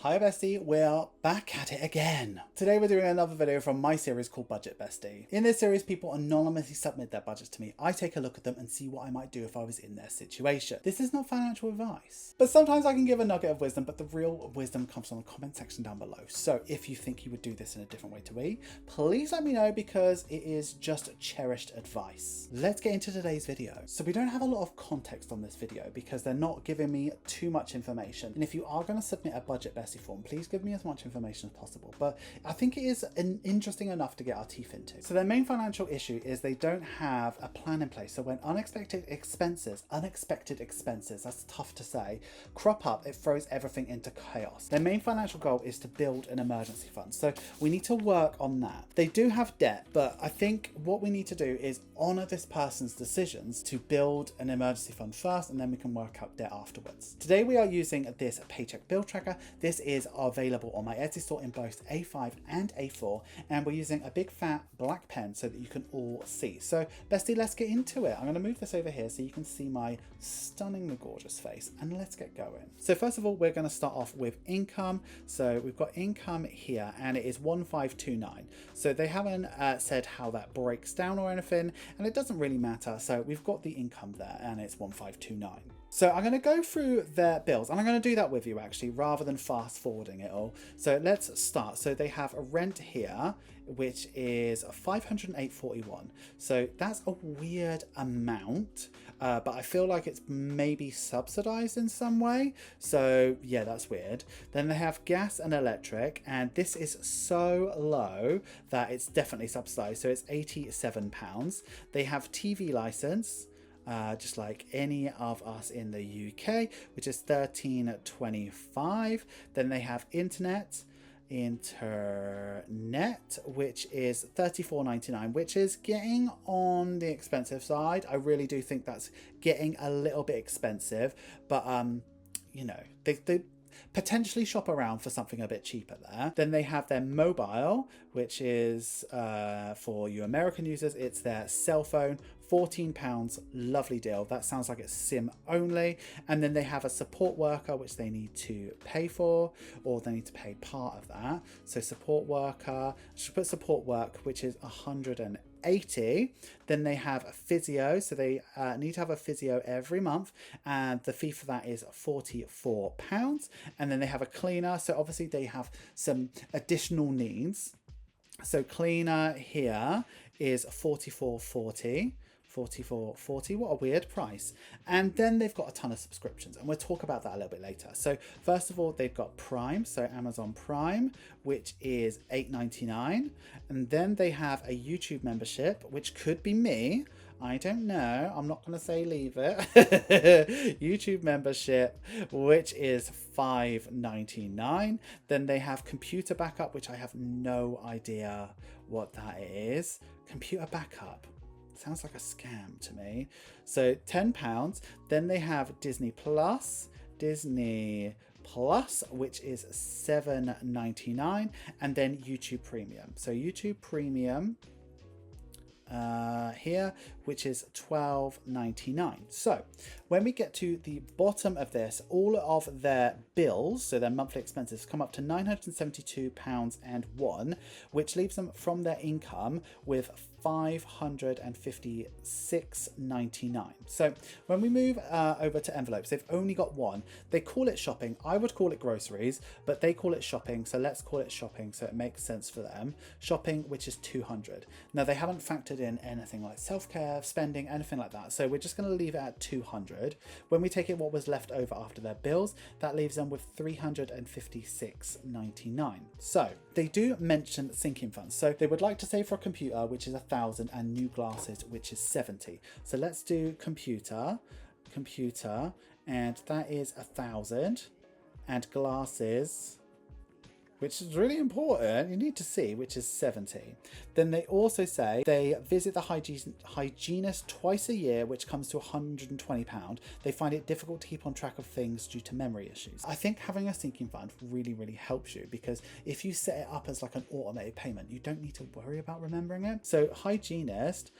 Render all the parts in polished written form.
Hi Bestie, we're back at it again. Today we're doing another video from my series called Budget Bestie. In this series, people anonymously submit their budgets to me. I take a look at them and see what I might do if I was in their situation. This is not financial advice, but sometimes I can give a nugget of wisdom, but the real wisdom comes from the comment section down below. So if you think you would do this in a different way to me, please let me know because it is just cherished advice. Let's get into today's video. So we don't have a lot of context on this video because they're not giving me too much information. And if you are going to submit a Budget Bestie form, please give me as much information as possible, but I think it is interesting enough to get our teeth into. So their main financial issue is they don't have a plan in place. So when unexpected expenses, that's tough to say, crop up, it throws everything into chaos. Their main financial goal is to build an emergency fund. So we need to work on that. They do have debt, but I think what we need to do is honor this person's decisions to build an emergency fund first, and then we can work out debt afterwards. Today we are using this paycheck bill tracker. This is available on my Etsy store in both A5 and A4, and we're using a big fat black pen so that you can all see. So Bestie, let's get into it. I'm going to move this over here so you can see my stunningly gorgeous face, and let's get going. So first of all, we're going to start off with income. So we've got income here and it is 1529. So they haven't said how that breaks down or anything, and it doesn't really matter. So we've got the income there and it's 1529. So I'm going to go through their bills, and I'm going to do that with you actually rather than fast forwarding it all. So let's start. So they have a rent here, which is 508.41. So that's a weird amount, but I feel like it's maybe subsidized in some way. So yeah, that's weird. Then they have gas and electric, and this is so low that it's definitely subsidized. So it's £87. They have TV license, just like any of us in the UK, which is £13.25. Then they have internet, which is £34.99, which is getting on the expensive side. I really do think that's getting a little bit expensive, but you know, they potentially shop around for something a bit cheaper there. Then they have their mobile, which is for you American users, it's their cell phone, £14, lovely deal. That sounds like it's SIM only. And then they have a support worker, which they need to pay for, or they need to pay part of that. So support worker, I should put support work, which is 180. Then they have a physio, so they need to have a physio every month, and the fee for that is £44. And then they have a cleaner, so obviously they have some additional needs. So cleaner here is £44.40. What a weird price. And then they've got a ton of subscriptions, and we'll talk about that a little bit later. So first of all, they've got Prime, so Amazon Prime, which is £8.99. And then they have a YouTube membership, which could be me, I don't know, I'm not going to say leave it. YouTube membership, which is £5.99. Then they have computer backup, which I have no idea what that is. Computer backup sounds like a scam to me. So £10. Then they have Disney Plus, which is £7.99, and then YouTube Premium. So YouTube Premium here, which is £12.99. So when we get to the bottom of this, all of their bills, so their monthly expenses, come up to £972.01, which leaves them from their income with £556.99. So when we move over to envelopes, they've only got one. They call it shopping. I would call it groceries, but they call it shopping, so let's call it shopping so it makes sense for them. Shopping, which is £200. Now they haven't factored in anything like self-care, spending, anything like that, so we're just going to leave it at £200. When we take it what was left over after their bills, that leaves them with £356.99. So they do mention sinking funds, so they would like to save for a computer, which is £1,000, and new glasses, which is £70. So let's do computer, and that is £1,000, and glasses, which is really important, you need to see, which is £70. Then they also say they visit the hygienist twice a year, which comes to £120. They find it difficult to keep on track of things due to memory issues. I think having a sinking fund really, really helps you, because if you set it up as like an automated payment, you don't need to worry about remembering it. So hygienist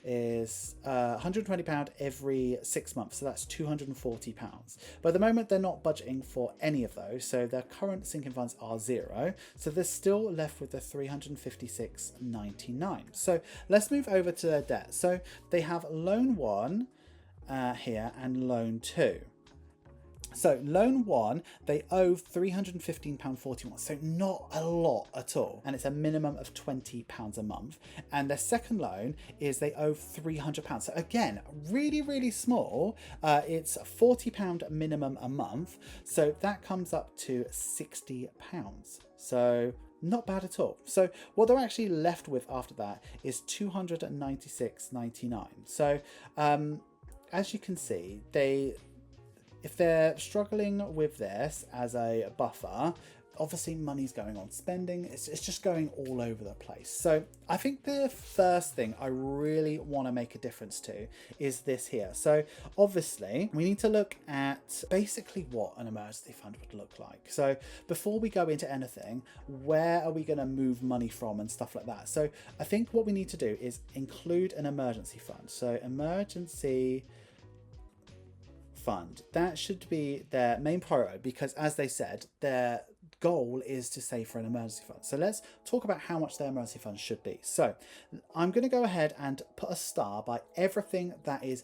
is £120 every 6 months, so that's £240. But at the moment they're not budgeting for any of those, so their current sinking funds are zero, so they're still left with the £356.99. So let's move over to their debt. So they have loan 1 here and loan 2. So loan 1, they owe £315.41, so not a lot at all, and it's a minimum of £20 a month. And their second loan is they owe £300, so again, really small. It's £40 minimum a month, so that comes up to £60. So not bad at all. So what they're actually left with after that is £296.99. So as you can see, if they're struggling with this as a buffer, obviously money's going on spending. It's just going all over the place. So I think the first thing I really want to make a difference to is this here. So obviously we need to look at basically what an emergency fund would look like. So before we go into anything, where are we going to move money from and stuff like that? So I think what we need to do is include an emergency fund. So emergency fund, that should be their main priority, because as they said, their goal is to save for an emergency fund. So let's talk about how much their emergency fund should be. So I'm going to go ahead and put a star by everything that is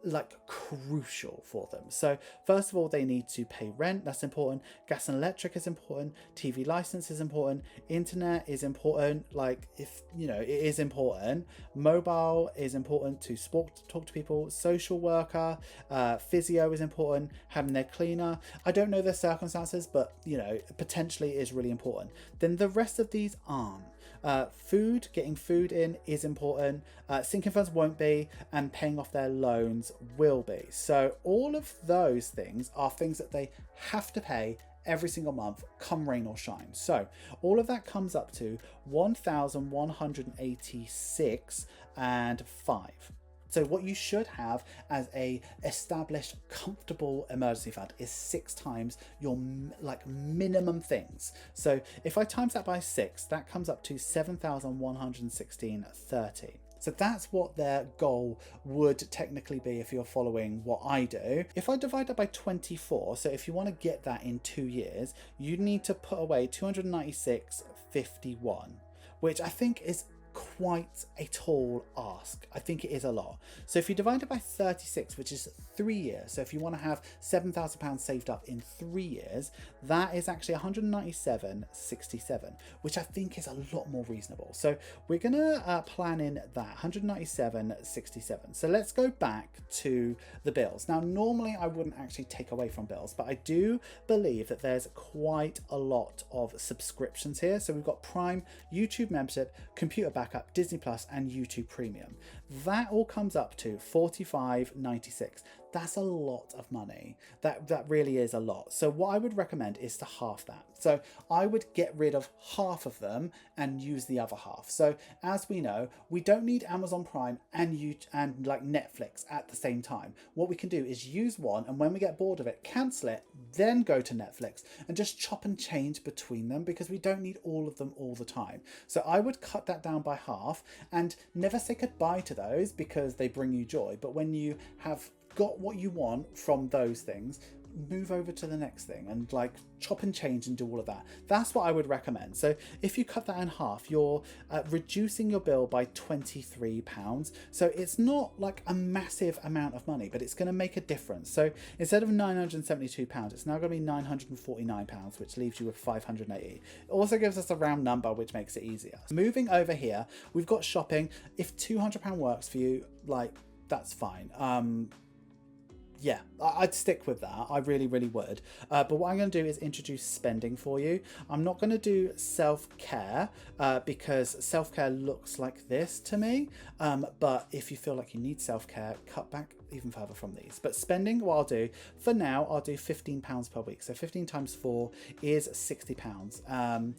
like crucial for them. So first of all, they need to pay rent, that's important. Gas and electric is important. TV license is important. Internet is important, like, if you know, it is important. Mobile is important to talk to people. Social worker, physio is important. Having their cleaner, I don't know their circumstances, but you know, potentially is really important. Then the rest of these aren't. Food, getting food in is important. Sinking funds won't be, and paying off their loans will be. So all of those things are things that they have to pay every single month, come rain or shine. So all of that comes up to £1,186.05. So what you should have as a established, comfortable emergency fund is 6 times your like minimum things. So if I times that by 6, that comes up to £7,116.30. So that's what their goal would technically be if you're following what I do. If I divide that by 24, so if you want to get that in 2 years, you need to put away £296.51, which I think is quite a tall ask. I think it is a lot. So if you divide it by 36, which is 3 years, so if you want to have £7,000 saved up in 3 years, that is actually 197.67, which I think is a lot more reasonable. So we're gonna plan in that 197.67. So let's go back to the bills. Now normally I wouldn't actually take away from bills, but I do believe that there's quite a lot of subscriptions here. So we've got Prime, YouTube membership, computer backup, Disney Plus, and YouTube Premium. That all comes up to £45.96. That's a lot of money. That really is a lot. So what I would recommend is to half that. So I would get rid of half of them and use the other half. So as we know, we don't need Amazon Prime and like Netflix at the same time. What we can do is use one, and when we get bored of it, cancel it, then go to Netflix and just chop and change between them, because we don't need all of them all the time. So I would cut that down by half and never say goodbye to those, because they bring you joy. But when you have got what you want from those things, move over to the next thing and like chop and change and do all of that. That's what I would recommend. So if you cut that in half, you're reducing your bill by £23. So it's not like a massive amount of money, but it's going to make a difference. So instead of £972, it's now going to be £949, which leaves you with £580. It also gives us a round number, which makes it easier. Moving over here, we've got shopping. If £200 works for you, like, that's fine. Yeah, I'd stick with that. I really would. But what I'm going to do is introduce spending for you. I'm not going to do self-care because self-care looks like this to me. But if you feel like you need self-care, cut back even further from these. But spending, what I'll do for now, I'll do £15 per week. So 15 times 4 is £60.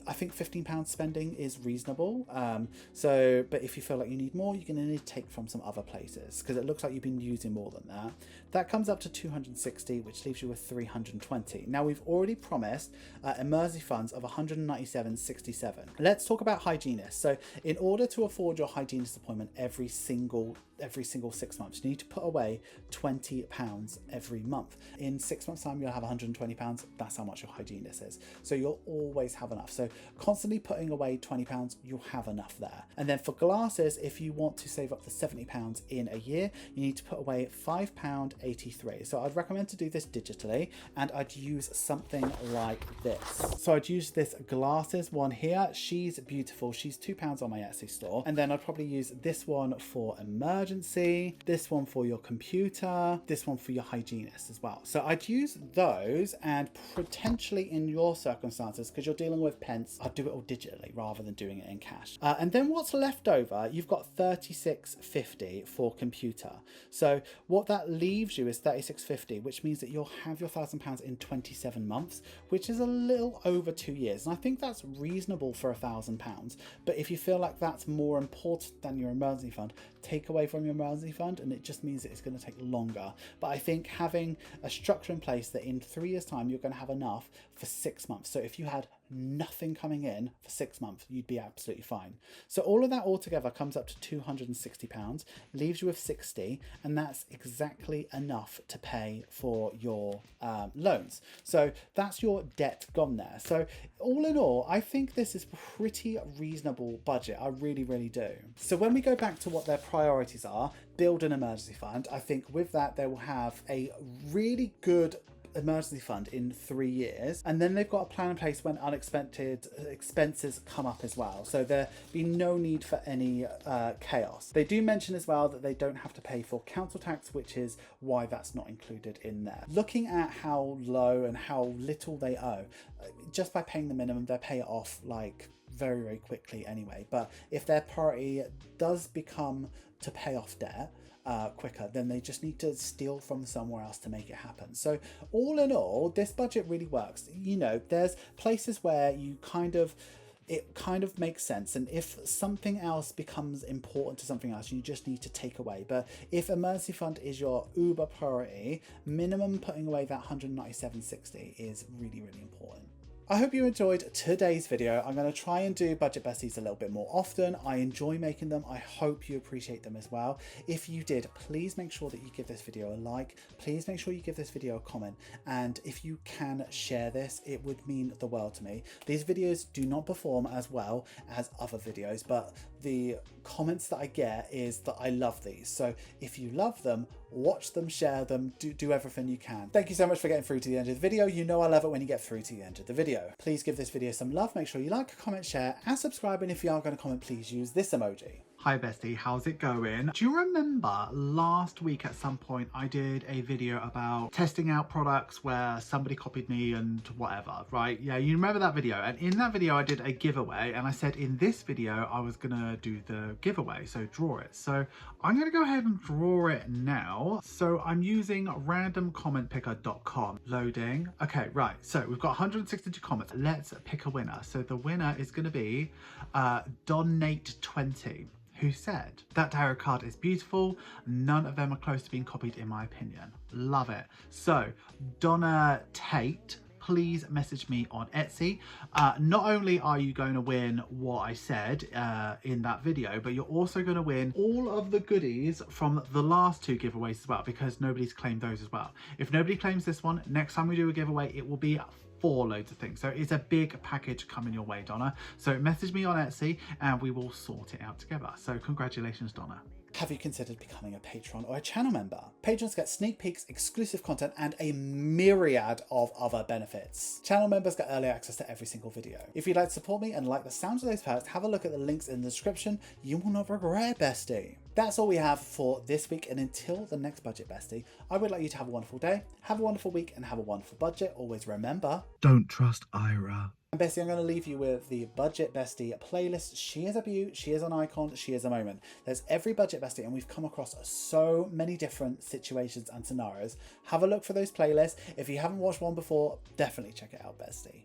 I think £15 spending is reasonable. But if you feel like you need more, you're going to need to take from some other places, because it looks like you've been using more than that. That comes up to 260, which leaves you with 320. Now, we've already promised emergency funds of 197.67. Let's talk about hygienists. So in order to afford your hygienist appointment every single 6 months, you need to put away £20 every month. In 6 months time, you'll have £120. That's how much your hygienist is. So you'll always have enough. So constantly putting away £20, you'll have enough there. And then for glasses, if you want to save up to £70 in a year, you need to put away £5.83. So I'd recommend to do this digitally, and I'd use something like this. So I'd use this glasses one here. She's beautiful. She's £2 on my Etsy store. And then I'd probably use this one for emergency, this one for your computer, this one for your hygienist as well. So I'd use those, and potentially in your circumstances, because you're dealing with pence, I'd do it all digitally rather than doing it in cash. And then what's left over, you've got £36.50 for computer. So what that leaves you is £36.50, which means that you'll have your £1,000 in 27 months, which is a little over 2 years. And I think that's reasonable for £1,000. But if you feel like that's more important than your emergency fund, take away from your emergency fund, and it just means that it's going to take longer. But I think having a structure in place that in 3 years time you're going to have enough for 6 months. So if you had nothing coming in for 6 months, you'd be absolutely fine. So all of that altogether comes up to £260, leaves you with 60, and that's exactly enough to pay for your loans. So that's your debt gone there. So all in all, I think this is pretty reasonable budget. I really, really do. So when we go back to what their priorities are, build an emergency fund. I think with that, they will have a really good emergency fund in 3 years, and then they've got a plan in place when unexpected expenses come up as well, so there'll be no need for any chaos. They do mention as well that they don't have to pay for council tax, which is why that's not included in there. Looking at how low and how little they owe, just by paying the minimum, they pay it off like very, very quickly anyway. But if their priority does become to pay off debt quicker, then they just need to steal from somewhere else to make it happen. So all in all, this budget really works. You know, there's places where it kind of makes sense, and if something else becomes important to something else, you just need to take away. But if emergency fund is your uber priority, minimum putting away that 197.60 is really, really important. I hope you enjoyed today's video. I'm going to try and do budget besties a little bit more often. I enjoy making them. I hope you appreciate them as well. If you did, please make sure that you give this video a like. Please make sure you give this video a comment. And if you can share this, it would mean the world to me. These videos do not perform as well as other videos, but the comments that I get is that I love these. So if you love them, watch them, share them, do everything you can. Thank you so much for getting through to the end of the video. You know I love it when you get through to the end of the video. Please give this video some love. Make sure you like, comment, share, and subscribe. And if you are going to comment, please use this emoji. Hi Bestie, how's it going? Do you remember last week at some point I did a video about testing out products where somebody copied me and whatever, right? Yeah, you remember that video? And in that video I did a giveaway, and I said in this video I was gonna do the giveaway, so draw it. So I'm gonna go ahead and draw it now. So I'm using randomcommentpicker.com. Loading. Okay, right, so we've got 162 comments. Let's pick a winner. So the winner is gonna be Donate20. Who said, that tarot card is beautiful. None of them are close to being copied in my opinion. Love it. So Donna Tate, please message me on Etsy. Not only are you going to win what I said in that video, but you're also going to win all of the goodies from the last 2 giveaways as well, because nobody's claimed those as well. If nobody claims this one, next time we do a giveaway, it will be 4 loads of things. So it's a big package coming your way, Donna. So message me on Etsy and we will sort it out together. So congratulations, Donna. Have you considered becoming a patron or a channel member? Patrons get sneak peeks, exclusive content, and a myriad of other benefits. Channel members get early access to every single video. If you'd like to support me and like the sounds of those perks, have a look at the links in the description. You will not regret it, bestie. That's all we have for this week, and until the next budget bestie, I would like you to have a wonderful day, have a wonderful week, and have a wonderful budget. Always remember, don't trust Ira. And Bestie, I'm going to leave you with the Budget Bestie playlist. She is a beaut, she is an icon, she is a moment. There's every Budget Bestie, and we've come across so many different situations and scenarios. Have a look for those playlists. If you haven't watched one before, definitely check it out, Bestie.